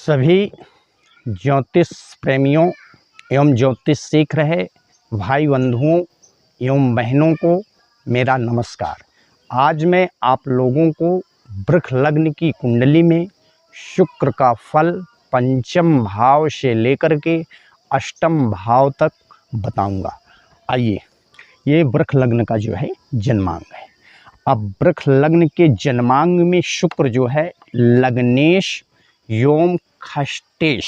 सभी ज्योतिष प्रेमियों एवं ज्योतिष सीख रहे भाई बंधुओं एवं बहनों को मेरा नमस्कार। आज मैं आप लोगों को वृष लग्न की कुंडली में शुक्र का फल पंचम भाव से लेकर के अष्टम भाव तक बताऊंगा। आइए, ये वृष लग्न का जो है जन्मांग है। अब वृष लग्न के जन्मांग में शुक्र जो है लग्नेश एवं खष्टेश,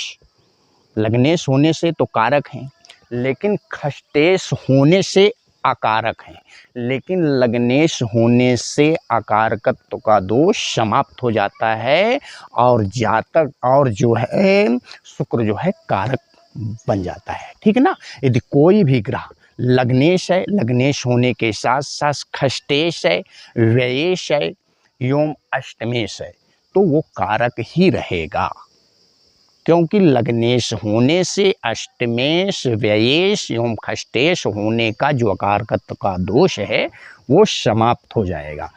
लग्नेश होने से तो कारक हैं लेकिन खष्टेश होने से अकारक हैं, लेकिन लग्नेश होने से अकारकत्व का दोष समाप्त हो जाता है और जातक और जो है शुक्र जो है कारक बन जाता है। ठीक है ना। यदि कोई भी ग्रह लग्नेश है, लग्नेश होने के साथ साथ खष्टेश है, व्ययेश है एवं अष्टमेश है तो वो कारक ही रहेगा, क्योंकि लग्नेश होने से अष्टमेश व्ययेश एवं खष्टेश होने का जो अकारकत्व का दोष है वो समाप्त हो जाएगा।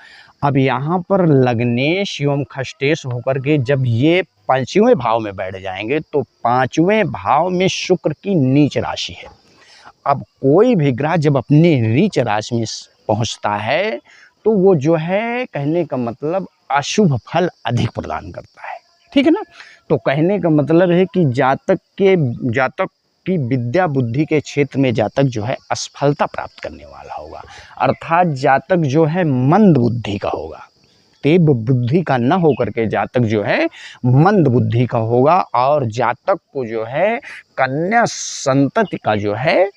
अब यहाँ पर लग्नेश एवं खष्टेश होकर के जब ये पांचवें भाव में बैठ जाएंगे तो पांचवें भाव में शुक्र की नीच राशि है। अब कोई भी ग्रह जब अपनी नीच राशि में पहुँचता है तो वो जो है कहने का मतलब अशुभ फल अधिक प्रदान करता है। ठीक है ना। तो कहने का मतलब है कि जातक की विद्या बुद्धि के क्षेत्र में जातक जो है असफलता प्राप्त करने वाला होगा, अर्थात जातक जो है मंद बुद्धि का होगा, तेज बुद्धि का न होकर के जातक जो है मंद बुद्धि का होगा और जातक को जो है कन्या संतति का जो है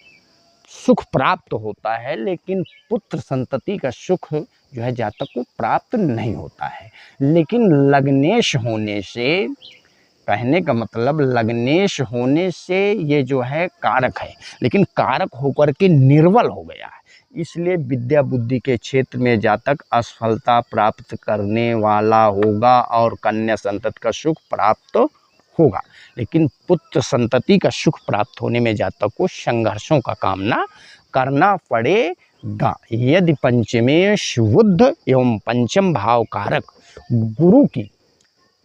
सुख प्राप्त होता है, लेकिन पुत्र संतति का सुख जो है जातक को प्राप्त नहीं होता है। लेकिन लग्नेश होने से, कहने का मतलब लग्नेश होने से ये जो है कारक है, लेकिन कारक होकर के निर्बल हो गया है, इसलिए विद्या बुद्धि के क्षेत्र में जातक असफलता प्राप्त करने वाला होगा और कन्या संतति का सुख प्राप्त होगा, लेकिन पुत्र संतति का सुख प्राप्त होने में जातक को संघर्षों का कामना करना पड़ेगा। यदि पंचमेश बुध एवं पंचम भाव कारक गुरु की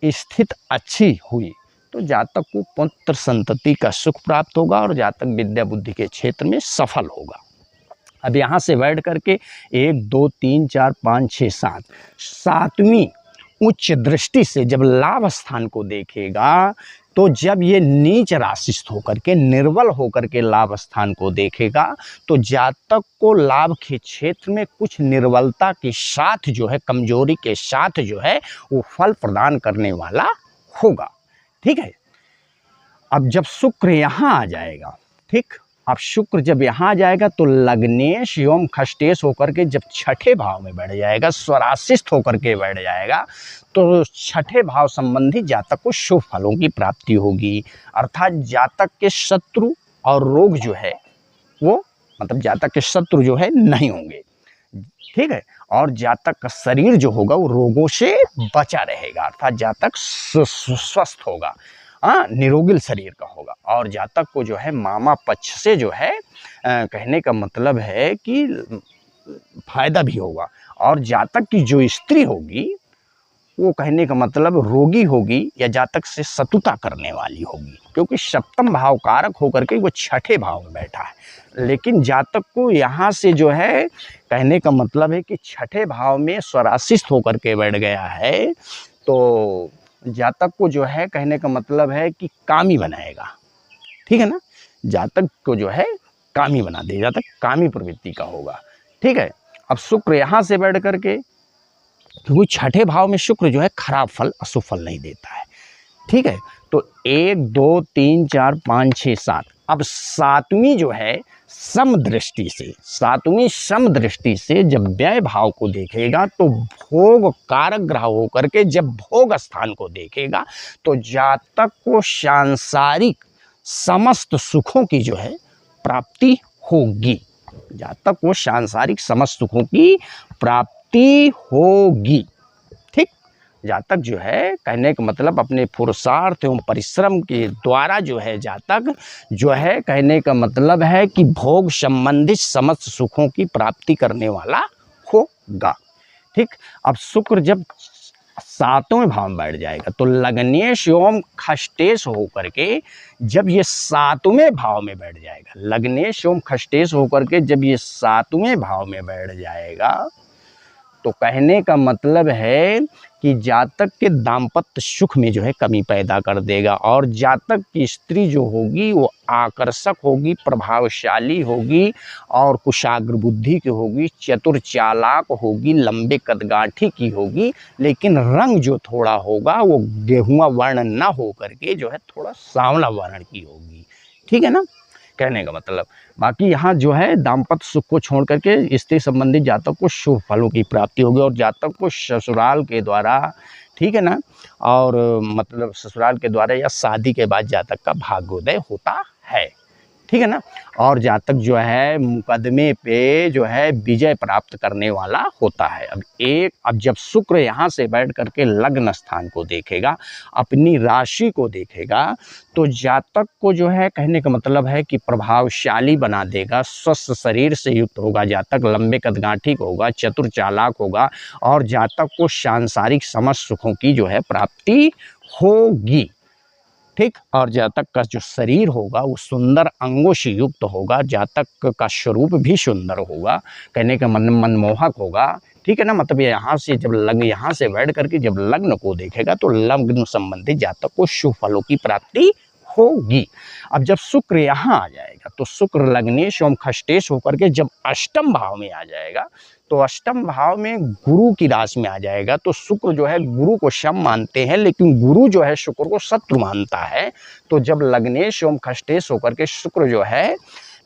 स्थिति अच्छी हुई तो जातक को पुत्र संतति का सुख प्राप्त होगा और जातक विद्या बुद्धि के क्षेत्र में सफल होगा। अब यहाँ से बैठ करके 1 2 3 4 5 6 7 सातवीं उच्च दृष्टि से जब लाभ स्थान को देखेगा तो जब ये नीच राशिस्थ होकर के निर्बल होकर के लाभ स्थान को देखेगा तो जातक को लाभ के क्षेत्र में कुछ निर्बलता के साथ जो है, कमजोरी के साथ जो है वो फल प्रदान करने वाला होगा। ठीक है। अब जब शुक्र यहाँ आ जाएगा, ठीक, अब शुक्र जब यहाँ आ जाएगा तो लग्नेश एवं खष्टेश होकर के जब छठे भाव में बैठ जाएगा, स्वराशिस्थ होकर के बैठ जाएगा तो छठे भाव संबंधी जातक को शुभ फलों की प्राप्ति होगी, अर्थात जातक के शत्रु और रोग जो है वो मतलब जातक के शत्रु जो है नहीं होंगे। ठीक है। और जातक का शरीर जो होगा वो रोगों से बचा रहेगा, अर्थात जातक स्वस्थ होगा, निरोगिल शरीर का होगा। और जातक को जो है मामा पक्ष से जो है कहने का मतलब है कि फायदा भी होगा। और जातक की जो स्त्री होगी वो कहने का मतलब रोगी होगी या जातक से शत्रुता करने वाली होगी, क्योंकि सप्तम भाव कारक होकर के वो छठे भाव में बैठा है। लेकिन जातक को यहाँ से जो है कहने का मतलब है कि छठे भाव में स्वराशिस्थ होकर के बैठ गया है तो जातक को जो है कहने का मतलब है कि कामी बनाएगा। ठीक है ना। जातक को जो है कामी बना दे, जातक कामी प्रवृत्ति का होगा। ठीक है। अब शुक्र यहाँ से बैठ करके, क्योंकि छठे भाव में शुक्र जो है खराब फल अशुभ फल नहीं देता है। ठीक है। तो 1 2 3 4 5 6 7 अब सातवीं जो है समदृष्टि से, सातवीं समदृष्टि से जब व्यय भाव को देखेगा तो भोग कारक ग्रह होकर के जब भोग स्थान को देखेगा तो जातक को सांसारिक समस्त सुखों की जो है प्राप्ति होगी, जातक को सांसारिक समस्त सुखों की प्राप्ति होगी। ठीक। जातक जो है कहने का मतलब अपने पुरुषार्थ एवं परिश्रम के द्वारा जो है जातक जो है कहने का मतलब है कि भोग संबंधित समस्त सुखों की प्राप्ति करने वाला होगा। ठीक। अब शुक्र जब सातवें भाव में बैठ जाएगा। तो लग्नेश एवं खष्टेश होकर के जब ये सातवें भाव में बैठ जाएगा, लग्नेश एवं खष्टेश होकर के जब ये सातवें भाव में बैठ जाएगा, तो कहने का मतलब है कि जातक के दाम्पत्य सुख में जो है कमी पैदा कर देगा, और जातक की स्त्री जो होगी वो आकर्षक होगी, प्रभावशाली होगी और कुशाग्र बुद्धि की होगी, चतुर चालाक होगी, लंबे कदगांठी की होगी, लेकिन रंग जो थोड़ा होगा वो गेहुआ वर्ण ना हो करके जो है थोड़ा सांवला वर्ण की होगी। ठीक है ना, कहने का मतलब। बाकी यहाँ जो है दाम्पत्य सुख को छोड़ करके स्त्री संबंधित जातक को शुभ फलों की प्राप्ति होगी, और जातक को ससुराल के द्वारा, ठीक है ना, और मतलब ससुराल के द्वारा या शादी के बाद जातक का भाग्योदय होता है। ठीक है ना, और जातक जो है मुकदमे पे जो है विजय प्राप्त करने वाला होता है। अब जब शुक्र यहाँ से बैठ करके लग्न स्थान को देखेगा, अपनी राशि को देखेगा, तो जातक को जो है कहने का मतलब है कि प्रभावशाली बना देगा, स्वस्थ शरीर से युक्त होगा जातक, लंबे कदगांठी होगा, चतुर चालाक होगा, और जातक को सांसारिक समस्त सुखों की जो है प्राप्ति होगी। ठीक, और जातक का जो शरीर होगा वो सुंदर अंगों से युक्त होगा, जातक का स्वरूप भी सुंदर होगा, कहने का मनमोहक होगा। ठीक है ना, मतलब यहाँ से जब लग्न यहाँ से बैठ करके जब लग्न को देखेगा तो लग्न संबंधित जातक को शुभ फलों की प्राप्ति होगी। अब जब शुक्र यहाँ आ जाएगा तो शुक्र लग्नेश एवं खष्टेश होकर के जब अष्टम भाव में आ जाएगा, तो अष्टम भाव में गुरु की राशि में आ जाएगा। तो शुक्र जो है गुरु को शम मानते हैं, लेकिन गुरु जो है शुक्र को शत्रु मानता है। तो जब लग्नेश एवं खष्टेश होकर के शुक्र जो है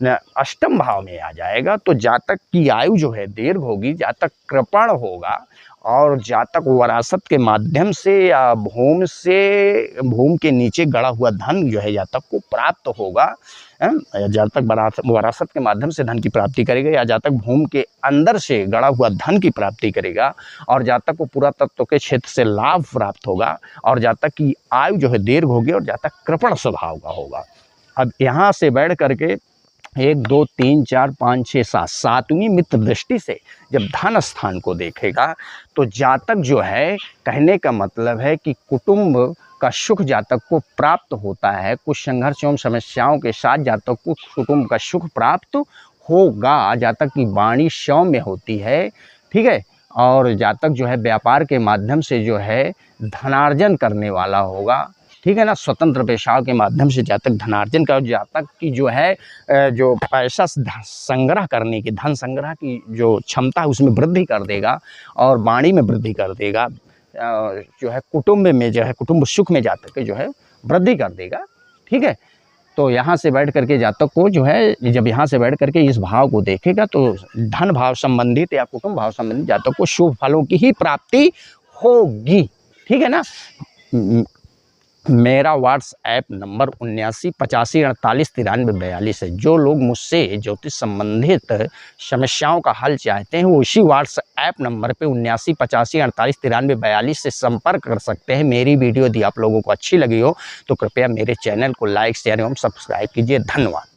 अष्टम भाव में आ जाएगा, तो जातक की आयु जो है दीर्घ होगी, जातक कृपण होगा, और जातक वरासत के माध्यम से या भूम के नीचे गड़ा हुआ धन जो है जातक को प्राप्त होगा। जातक वरासत के माध्यम से धन की प्राप्ति करेगा, या जातक भूम के अंदर से गड़ा हुआ धन की प्राप्ति करेगा, और जातक को पुरातत्व के क्षेत्र से लाभ प्राप्त होगा, और जातक की आयु जो है दीर्घ होगी, और जातक कृपण स्वभाव का होगा। अब यहाँ से बैठ करके 1 2 3 4 5 6 7 सातवीं मित्र दृष्टि से जब धन स्थान को देखेगा, तो जातक जो है कहने का मतलब है कि कुटुंब का सुख जातक को प्राप्त होता है। कुछ संघर्ष एवं समस्याओं के साथ जातक को कुटुंब का सुख प्राप्त होगा। जातक की वाणी सौम्य होती है, ठीक है, और जातक जो है व्यापार के माध्यम से जो है धनार्जन करने वाला होगा। ठीक है ना, स्वतंत्र पेशाओं के माध्यम से जातक धनार्जन का, जातक की जो है जो पैसा संग्रह करने की, धन संग्रह की जो क्षमता है उसमें वृद्धि कर देगा, और वाणी में वृद्धि कर देगा, जो है कुटुंब में जो है कुटुंब सुख में जातक जो है वृद्धि कर देगा। ठीक है, तो यहाँ से बैठ करके जातक को जो है जब यहाँ से बैठ करके इस भाव को देखेगा, तो धन भाव संबंधित या कुटुंब भाव संबंधित जातक को शुभ फलों की ही प्राप्ति होगी। ठीक है ना। मेरा व्हाट्सएप नंबर 7985489342 है। जो लोग मुझसे ज्योतिष संबंधित समस्याओं का हल चाहते हैं वो इसी व्हाट्सएप नंबर पे 7985489342 से संपर्क कर सकते हैं। मेरी वीडियो यदि आप लोगों को अच्छी लगी हो तो कृपया मेरे चैनल को लाइक शेयर एवं सब्सक्राइब कीजिए। धन्यवाद।